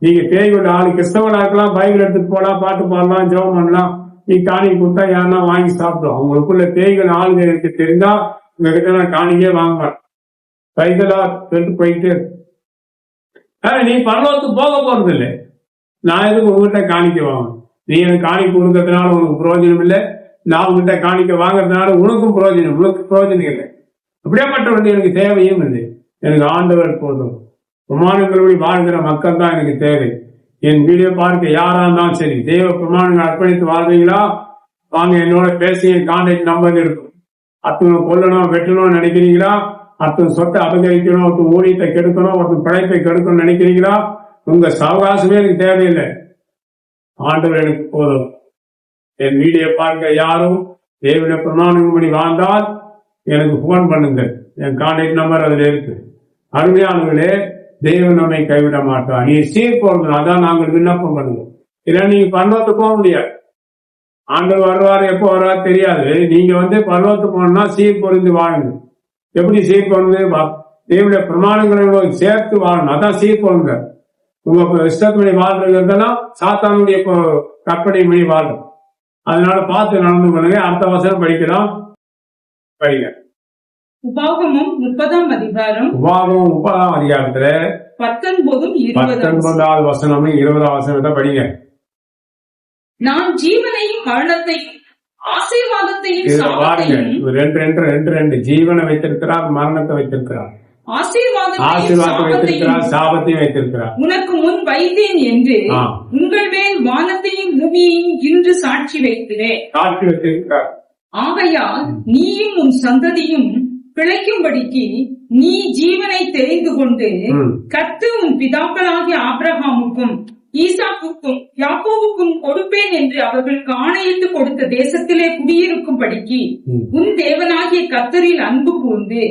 நீங்க பேய்களுடைய ஆளு கிறிஸ்தவனா இருக்கலாம், பைபிள் எடுத்துட்டு போலாம், பாட்டு பாடலாம், ஜெபம் பண்ணலாம், நீ காணிக்கை கொடுத்தா யாருன்னா வாங்கி சாப்பிடும். அவங்களுக்குள்ள பேய்கள் ஆளுகை இருக்கு தெரிந்தா உங்ககிட்ட நான் காணிக்கே வாங்க கைகளா போயிட்டு நீ பரலோகத்துக்கு போக போறது இல்லை. நான் எதுக்கு உங்ககிட்ட காணிக்க வாங்க? நீ எனக்கு காணிக்கை கொடுக்கறதுனால உனக்கு பிரயோஜனம் இல்லை, நான் உங்ககிட்ட காணிக்க வாங்கறதுனால உனக்கும் பிரயோஜனம் இல்லை. அப்படியேப்பட்ட எனக்கு தேவையும் இல்லை. எனக்கு ஆண்டவர் போதும். பிரமாணங்களோடு வாழ்கிற மக்கள் தான் எனக்கு தேவை. என் வீடியோ பார்க்க யாரா இருந்தாலும் சரி, தேவ பிரமாணங்கள் அர்ப்பணித்து வாழ்றீங்களா? வாங்க என்னோட பேசி என் கான்டாக்ட் நம்பர் இருக்கும். அத்தனை கொல்லணும் வெட்டணும்னு நினைக்கிறீங்களா? அத்தனை சொத்தை அபகரிக்கணும், ஒருத்தன் ஊழியத்தை கெடுக்கணும், ஒருத்தன் பிழைப்பை கெடுக்கணும்னு நினைக்கிறீங்களா? உங்க சவகாசமே எனக்கு தேவையில்லை. ஆண்டவர் எனக்கு போதும். என் வீடியோ பார்க்க யாரும் தேவனுடைய பிரமாணங்கள் வாழ்ந்தால் எனக்கு போன் பண்ணுங்க. என் கான்டாக்ட் நம்பர் அதுல இருக்கு. அருமையானவர்களே, தேவன் நம்மை கைவிட மாட்டார். நீ சீர் போறது, அதான் நாங்கள் விண்ணப்பம் பண்ணுவோம். இல்ல நீங்க பரலோகத்துக்கு போக முடியாது. ஆண்டவர் வருவாரு, எப்போ வருவாரு தெரியாது. நீங்க பரலோகத்துக்கு போகணும்னா சீர் பொருந்து வாழுங்க. எப்படி சீர் பொருந்து? தேவனுடைய பிரமாணங்களோட சேர்த்து வாழணும், அதான் சீர் பொருங்க. உங்க இஷ்டத்துமணி வாழ்றதுலாம் சாத்தானுடைய கற்பனை மணி வாழும். அதனால பார்த்து நடந்து பண்ணுங்க. அடுத்த வசனம் படிக்கலாம், படிங்க. உபாகமம் 30ஆம் அதிகாரம். உபாகமம் 30ஆம் அதிகாரத்துல 19வது வசனமும் 20வது வசனத்தை படிங்க. நான் ஜீவனையும் மரணத்தையும் ஆசீர்வாதத்தையும் ரெண்டு ஜீவனை வைத்திருக்கிறார், மரணத்தை வைத்திருக்கிறார், ஆசீர்வாதத்தை வைத்திருக்கிறார், சாபத்தையும் வைத்திருக்கிறார். உனக்கு முன் வைத்தேன் என்று உங்கள் மேல் வானத்தையும் பூமியையும் இன்று சாட்சி வைத்திருக்கிறார். ஆகையால் நீயும் உன் சந்ததியும் பிழைக்கும்படிக்கு நீ ஜீவனை தெரிந்து கொண்டு கர்த்தர் உன் பிதாக்களாகிய ஆபிரகாமுக்கும் ஈசாக்குக்கும் யாக்கோவுக்கும் கொடுப்பேன் என்று அவர்களுக்கு ஆணையிட்டு கொடுத்த தேசத்திலே குடியிருக்கும்படிக்கு உன் தேவனாகிய கர்த்தரில் அன்பு கூர்ந்து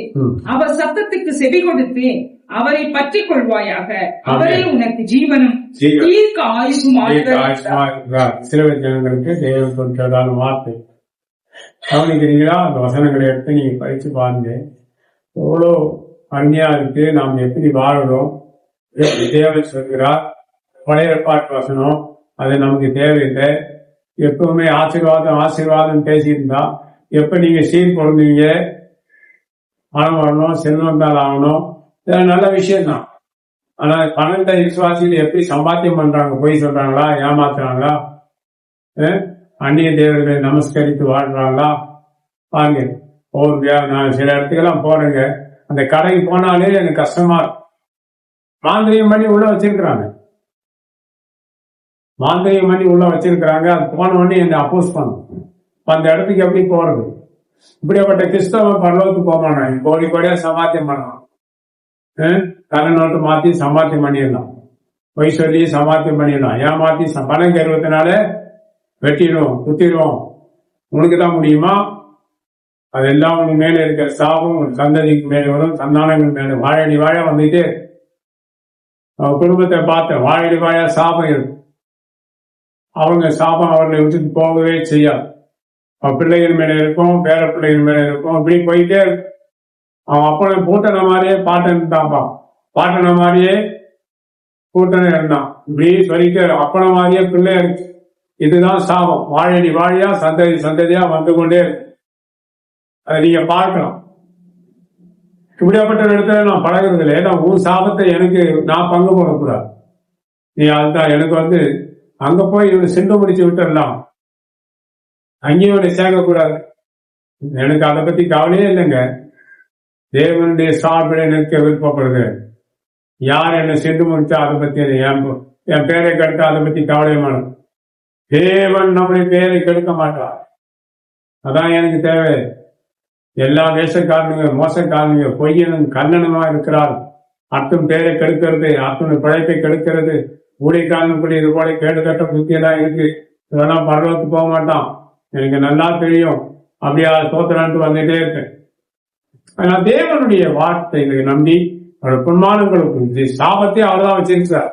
அவர் சத்தத்துக்கு செவி கொடுத்து அவரை பற்றிக் கொள்வாயாக. அவரே உனக்கு ஜீவனும் தீர்க்க ஆயுசும். சில ஜனங்களுக்கு தேவன் கொடுத்ததான வார்த்தை கவனிக்கிறீங்களா? அந்த வசனங்களை எடுத்து நீங்க படிச்சு பாருங்க. எவ்வளோ அருமையா இருக்கு. நாம் எப்படி வாழறோம் தேவன் சொல்கிறார். பழைய பாட்டு வசனம் அது நமக்கு தேவையில்லை. எப்பவுமே ஆசீர்வாதம் ஆசீர்வாதம் பேசியிருந்தா எப்ப நீங்க சீர் பொருந்தீங்க, பணம் வரணும், செல்வம் தான் ஆகணும், இதெல்லாம் நல்ல விஷயம்தான். ஆனா பணத்தை விசுவாசிகள் எப்படி சம்பாத்தியம் பண்றாங்க? பொய் சொல்றாங்களா? ஏமாத்துறாங்களா? அந்நிய தேவர்களை நமஸ்கரித்து வாழ்றாங்களா? பாருங்க. நான் சில இடத்துக்கெல்லாம் போறேங்க, அந்த கடைக்கு போனாலே எனக்கு கஷ்டமா இருக்கும். மாந்திரியம் பண்ணி உள்ள வச்சிருக்கிறாங்க, மாந்திரியம் பண்ணி உள்ள வச்சிருக்கிறாங்க. அது போன உடனே என்னை அப்போஸ் பண்ணும். அந்த இடத்துக்கு எப்படி போறது? இப்படியாப்பட்ட கிறிஸ்தவன் பரலோகத்துக்கு போக மாட்டான். கோடி கோடியா சமாத்தியம் பண்ணலாம், கலை நோட்டு மாத்தி சமாத்தியம் பண்ணிடலாம், பொய் சொல்லி சமாத்தியம் பண்ணிடலாம், ஏமாத்தி பணம் கருவத்தினால வெட்டிடும் குத்திடும். உனக்கு தான் முடியுமா? அதெல்லாம் உனக்கு மேல இருக்கிற சாபம் உன் சந்ததிக்கு மேல வரும், சந்தானங்கள் மேல வாழடி வாழ வந்துட்டு. குடும்பத்தை பார்த்தேன், வாழடி வாழ சாபம் இருக்கும். அவங்க சாபம் அவர்களை விட்டுட்டு போகவே செய்யாது. பிள்ளைகள் மேல இருக்கும், பேர பிள்ளைகள் மேல இருக்கும், இப்படி போயிட்டே இருக்கும். அவன் அப்பனை பூட்டன மாதிரியே பாட்டன் தான்ப்பா, பாட்டன மாதிரியே பூட்டன இருந்தான். இப்படி சொல்லிட்டு அப்பன மாதிரியே பிள்ளை இருக்கு. இதுதான் சாபம். வாழடி வாழியா சந்ததி சந்ததியா வந்து கொண்டே இருக்கு. அதை நீங்க பார்க்கலாம். இப்படியாப்பட்ட இடத்துல நான் பழகிறது இல்லை. ஏன்னா உன் சாபத்தை எனக்கு நான் பங்கு போடக்கூடாது. நீ அதுதான் எனக்கு அங்க போய் இவனை சிண்டு முடிச்சு விட்டுடலாம், அங்கேயும் இவனை சேர்க்கக்கூடாது. எனக்கு அதை பத்தி கவலையே இல்லைங்க. தேவனுடைய சார்பில் நிற்க விருப்பப்படுகிறேன். யார் என்னை சிண்டு முடிச்சா அதை பத்தி என் பேரை கெடுத்தா அதை பத்தி கவலையமான. தேவன் நம்முடைய பேரை கெடுக்க மாட்டார். அதான் எனக்கு தேவை. எல்லா தேசக்காரனுங்க மோசக்காரனுங்க பொய்யனும் கல்லனுமா இருக்கிறார். அத்தும் பேரை கெடுக்கிறது, அத்துணை பிழைப்பை கெடுக்கிறது, ஊழிக்காரனுக்குள்ள இது போல கேடு கட்ட புத்தியெல்லாம் இருக்கு, இதெல்லாம் பரலோகத்துக்கு போக மாட்டான், எனக்கு நல்லா தெரியும், அப்படியா சோத்திரான்ட்டு வந்துட்டே இருக்கேன். ஆனா தேவனுடைய வார்த்தைகளை நம்பி அவருடைய பிரமாணங்களுக்கு சாபத்தை அவர் தான் வச்சிருக்கிறார்,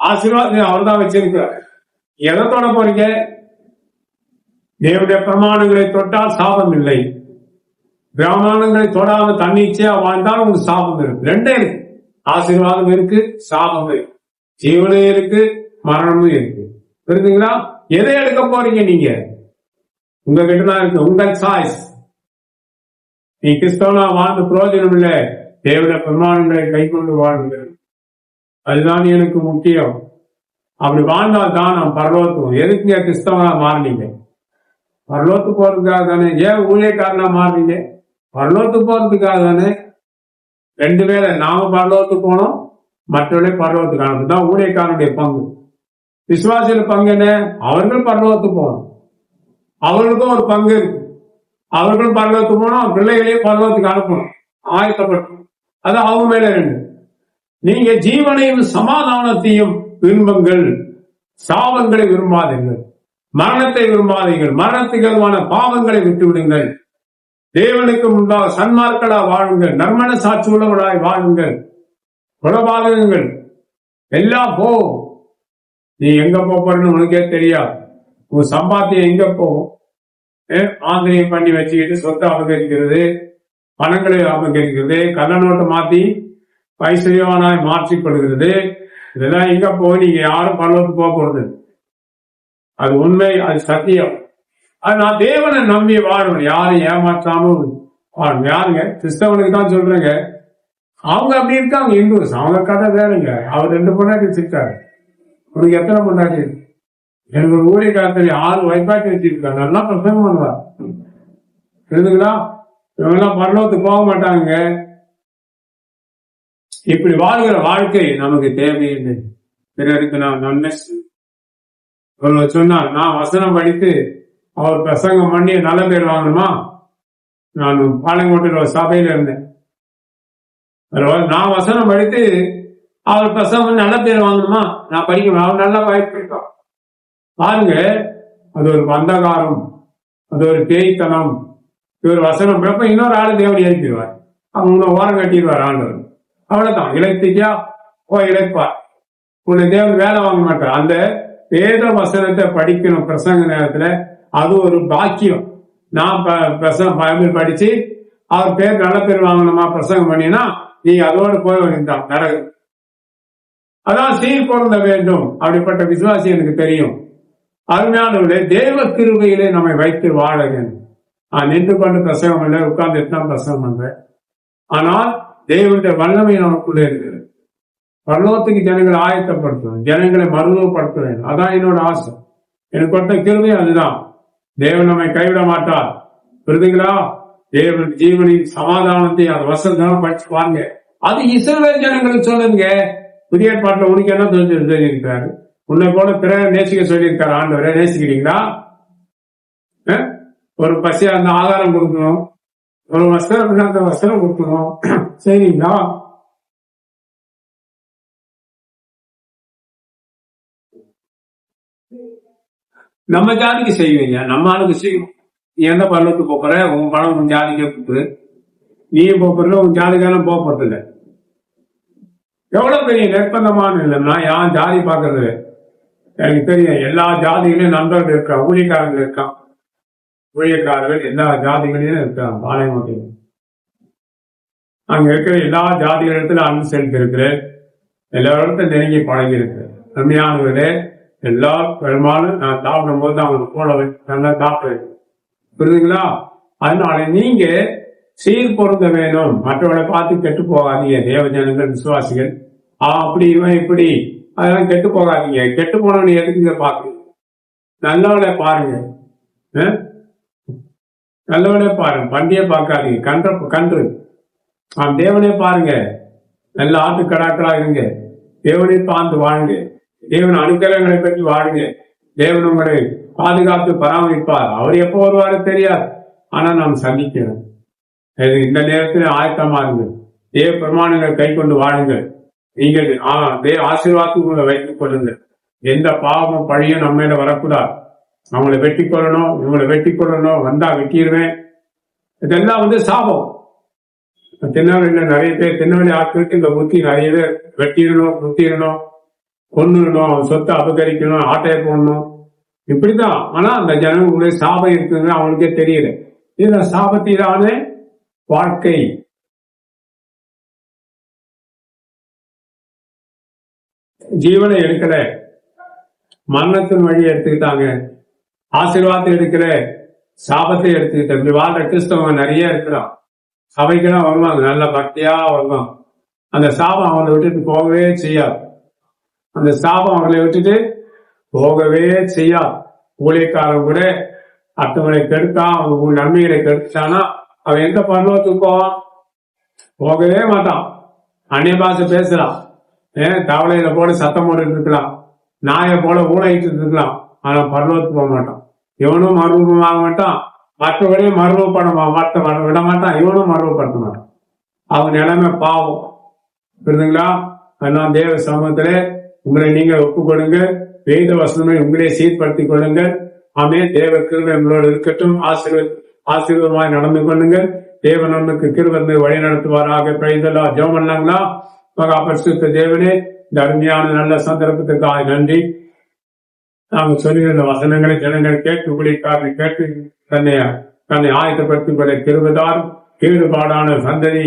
ஆசீர்வாதத்தை அவர் தான் வச்சிருக்கிறார். எதை தொட போறீங்க? தேவனுடைய பிரமாணங்களை தொட்டால் சாபம் இல்லை, பிரமாணங்களை தொடாம தன்னிச்சையா வாழ்ந்தால் உங்களுக்கு சாபம் இருக்கு. ரெண்டே இருக்கு, ஆசீர்வாதம் இருக்கு, சாபம் இருக்கு, ஜீவனும் இருக்கு, மரணமும் இருக்கு. புரியுதுங்களா? எதை எடுக்க போறீங்க? நீங்க உங்ககிட்ட தான் இருக்கு, உங்கள் சாய்ஸ். நீ கிறிஸ்தவனா வாழ்ந்து பிரயோஜனம் இல்லை, தேவனுடைய பிரமாணங்களை கை கொண்டு வாழ்ந்து, அதுதான் எனக்கு முக்கியம். அப்படி வாழ்ந்தால் தான் நாம் பரலோகத்துவோம். எதுக்குங்க கிறிஸ்தவனா மாறினீங்க? பரலோகத்து போறதுக்காக தானே. ஏன் ஊழியக்காரனா மாறினீங்க? பரலோகத்து போறதுக்காக தானே. ரெண்டு பேரை, நாம பரலோகத்துக்கு போனோம், மற்றவர்களே பரலோகத்துக்கு அனுப்பும். தான் ஊழியக்காரனுடைய பங்கு. விசுவாசியில பங்கு என்ன? அவர்கள் பரலோகத்துக்கு போகணும், அவர்களுக்கும் ஒரு பங்கு இருக்கு. அவர்களும் பரலோகத்துக்கு போனோம், பிள்ளைகளையும் பரலோகத்துக்கு அனுப்பணும், ஆயத்தப்பட்டோம். அது அவங்க மேல ரெண்டு. நீங்க ஜீவனையும் சமாதானத்தையும் விரும்புங்கள், சாபங்களை விரும்பாதீர்கள், மரணத்தை விரும்பாதீர்கள், மரணத்துக்கு ஏதுவான பாவங்களை விட்டு விடுங்கள், தேவனுக்கு முன்பாக சன்மார்களா வாழுங்கள், நற்மன சாட்சி உள்ளவர்களாய் வாழுங்கள், குலபாதகங்கள் எல்லாம் போ. நீ எங்க போறன்னு உனக்கே தெரியாது. உன் சம்பாத்தியம் எங்க போகும்? ஆந்திரியம் பண்ணி வச்சுக்கிட்டு சொத்தை அபகரிக்கிறது, பணங்களை அபகரிக்கிறது, கள்ள நோட்டை மாத்தி பைசையானாய் மாற்றிக்கொள்கிறது, இதெல்லாம் எங்க போய் நீங்க யாரும் பரலோகத்துக்கு போக போறது? அது உண்மை, அது சத்தியம். அது நான் தேவனை நம்பி வாழணும், யாரும் ஏமாற்றாம வாழணும். யாருங்க? கிறிஸ்தவனுக்கு தான் சொல்றேங்க. அவங்க அப்படி இருக்காங்க, இந்துஸ், அவங்க கதை வேறுங்க. அவர் 2 பொண்டாட்டி வச்சிருக்காரு. உனக்கு எத்தனை பொண்டாட்டி? எனக்கு ஒரு ஊழியக்காரத்தில் 6 வைப்பாட்டி வச்சிருக்காரு. நல்லா பிரசங்கம் பண்ணுவார். தெரியுதுங்களா? இவங்கெல்லாம் பரலோகத்துக்கு போக மாட்டாங்க. இப்படி வாழ்கிற வாழ்க்கை நமக்கு தேவையில்லை. பிறருக்கு நான் நன்மை சொன்னா, நான் வசனம் படித்து அவர் பிரசங்கம் பண்ணி நல்ல பேர் வாங்கணுமா? நான் பாளையங்கோட்டையில் ஒரு சபையில இருந்தேன். நான் வசனம் படித்து அவர் பிரசங்கம் நல்ல பேர் வாங்கணுமா? நான் படிக்கணும், அவர் நல்லா வாய்ப்பு பாருங்க. அது ஒரு பந்தகாரம், அது ஒரு தேய்த்தனம். இவர் வசனம் பிறப்ப இன்னொரு ஆளு தேவன் ஏற்றிடுவார், அவங்க ஓரம் கட்டிடுவார் ஆண்டவர். அவ்வளவுதான். இழைத்தியா இழைப்பார். உன்னை தேவன் வேலை வாங்க மாட்டார். அந்த வேத வசனத்தை படிக்கணும் பிரசங்க நேரத்துல, அது ஒரு பாக்கியம். நான் பைபிள் படிச்சு அவர் பேர் நல்ல பேர் வாங்கணுமா பிரசங்கம் பண்ணினா, நீ அதோடு போய் வேண்டாம் நரகம். அதான் சீர் பொருந்த வேண்டும். அப்படிப்பட்ட விசுவாசி எனக்கு தெரியும். அருமையானவர்களே, தேவ கிருபையிலே நம்மை வைத்து வாழ வேண்டும். நான் நின்று கொண்டு பிரசங்கம் இல்லை, உட்கார்ந்து தான் பிரசங்கம் பண்றேன். ஆனால் தேவனுடைய வல்லமை நமக்குள்ளே இருக்கிறது. பரலோகத்துக்கு ஜனங்களை ஆயத்தப்படுத்துவேன், ஜனங்களை மருத்துவப்படுத்த வேண்டும். அதான் என்னோட ஆசை. எனக்கு கொடுத்த கிருபை அதுதான். தேவன் நம்மை கைவிட மாட்டார். புரியுதுங்களா? தேவன் ஜீவனின் சமாதானத்தை அந்த வசனம் படிச்சு பாருங்க. அது இஸ்ரவேல் ஜனங்களுக்கு சொல்லுங்க. புதிய ஏற்பாட்டுல உனக்கு என்ன சொல்லியிருக்காரு? உன்னை போல பிற நேசிக்க சொல்லியிருக்காரு ஆண்டவரை. நேசிக்கிறீங்களா? ஒரு பசியா அந்த ஆதாரம் கொடுக்கணும், ஒரு வஸ்திரம் அந்த வஸ்திரம் கொடுக்கணும், சரிங்களா? நம்ம ஜாதிக்கு செய்வீங்க, நம்ம ஆளுக்கு செய்யும். நீ எந்த பள்ளத்துக்கு போற? உன் பணம் உன் ஜாதிக்கே கொடுத்து நீயும் போறது, உன் ஜாதிக்கான போறது இல்லை. எவ்வளவு பெரிய நிர்பந்தமான இல்லைன்னா யான் ஜாதி பாக்குறது எனக்கு தெரியும். எல்லா ஜாதிகளையும் நண்பர்கள் இருக்கான், ஊழியக்காரர்கள் இருக்கான், ஊழியக்காரர்கள் எல்லா ஜாதிகளையும் இருக்காங்க. பாளையங்கோட்டையில் அங்க இருக்கிற எல்லா ஜாதிகளிடத்துல அன்பு செலுத்தி இருக்கிறேன். எல்லா இடத்துல நெருங்கி பழகி இருக்கிறேன். உண்மையானவர்களே, எல்லா பெரும்பாலும் நான் சாப்பிடும் போது அவங்களுக்கு போல நல்லா சாப்பிடுறேன். புரியுதுங்களா? அதனால நீங்க சீர் பொருந்த வேணும். மற்றவர்களை பார்த்து கெட்டு போகாதீங்க. தேவ ஜனங்கள், விசுவாசிகள் அப்படி இவன் இப்படி அதெல்லாம் கெட்டு போகாதீங்க. கெட்டு போனவனை எதுக்குங்க பாக்குறீங்க? நல்லவளை பாருங்க, நல்லவளே பாருங்க. பண்டிகை பார்க்காதீங்க. கன்று தேவனே பாருங்க. நல்ல ஆட்டுக்கடாக்களா இருங்க. தேவனை பார்த்து வாழுங்க. தேவன் அனுகிரகங்களை பற்றி வாழுங்க. தேவன் உங்களை பாதுகாத்து பராமரிப்பார். அவர் எப்போ வருவாரு தெரியாது, ஆனா நாம் சந்திக்கிறோம். இந்த நேரத்தில் ஆயத்தமா இருங்க. தேவ பிரமாணங்களை கை கொண்டு வாழுங்கள். நீங்கள் ஆசீர்வாதத்துக்கு உங்களை வைத்துக் கொள்ளுங்கள். எந்த பாவமும் பழியும் நம்ம மேல வரக்கூடாது. அவங்களை வெட்டி கொள்ளணும், இவங்களை வெட்டி கொள்ளணும், வந்தா வெட்டிடுவேன், இதெல்லாம் சாபம். திருநெல்வேலியில நிறைய பேர், திருநெல்வேலி ஆட்களுக்கு இந்த புத்தி நிறைய பேர் வெட்டிடணும், குத்திடணும், கொன்னுடணும், அவன் சொத்தை அபகரிக்கணும், ஆட்டையை போடணும், இப்படிதான். ஆனா அந்த ஜனங்களுடைய சாபம் இருக்குதுன்னு அவனுக்கே தெரியல. இந்த சாபத்திலான வாழ்க்கை. ஜீவனை எடுக்கல, மரணத்தின் வழி எடுத்துக்கிட்டாங்க. ஆசீர்வாதத்தை எடுக்கல, சாபத்தை எடுத்துக்கிட்ட. இப்படி வாழ்ற கிறிஸ்தவங்க நிறைய இருக்கிறான். சபைக்கெல்லாம் வருவாங்க, நல்ல பக்தியா வருவாங்க. அந்த சாபம் அவங்களை விட்டுட்டு போகவே செய்யாது. அந்த சாபம் அவங்களை விட்டுட்டு போகவே செய்யாது. ஊழியக்காரன் கூட அடுத்தவங்களை கெடுத்தான், அவங்க நன்மைகளை கெடுத்தானா அவன் எங்க பரலோகத்துக்கு போவான்? போகவே மாட்டான். அந்நிய பாஷை பேசலாம், தவளையில போல சத்தம் போட்டு இருக்கலாம், நாயை போல ஊழையிட்டு இருக்கலாம், ஆனா பரலோகத்துக்கு போக மாட்டான். இவனும் மறுரூபமாக மாட்டான், மற்றவரையும் மறுரூபப்பட விட மாட்டான், இவனும் மறுரூபப்படுத்த மாட்டான். அவங்க நிலைமை பாவம். புரியுதுங்களா? அதனால் தேவ சமூகத்திலே உங்களை நீங்கள் ஒப்புக் கொடுங்க. வேத வசனங்களை உங்களே சீர்படுத்திக் கொள்ளுங்கள். ஆமே. தேவ கிருபை உங்களோடு இருக்கட்டும். ஆசீர்வாதமாய் நடந்து கொள்ளுங்கள். தேவ நமக்கு கிருபை வழி நடத்துவாராக. பிரைதலா. ஜெபம் பண்ணாங்களா? மகா பரிசுத்த தேவனே, இந்த அருமையான நல்ல சந்தர்ப்பத்துக்காக நன்றி. நாங்க சொல்லுகிற வசனங்களை ஜனங்கள் கேட்டு ஊழியக்காரனை கேட்டு தன்னை ஆயத்தப்படுத்திக் கொள்ள கிருபைதார். கேடுபாடான சந்ததி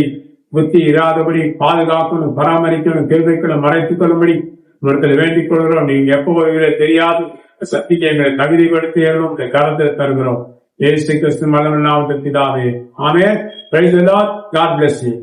புத்தி இராதபடி பாதுகாக்கணும், பராமரிக்கணும், கேள்விகளை மறைத்துக் கொள்ளும்படி உங்களிடத்தில் வேண்டிக் கொள்கிறோம். நீங்க எப்போ தெரியாது சக்திக்கு எங்களை தகுதிப்படுத்தி உங்களுடைய கரத்தை தருகிறோம். இயேசு கிறிஸ்து மரண நாமத்தில் பிதாவே. Amen. Praise the Lord. God bless you.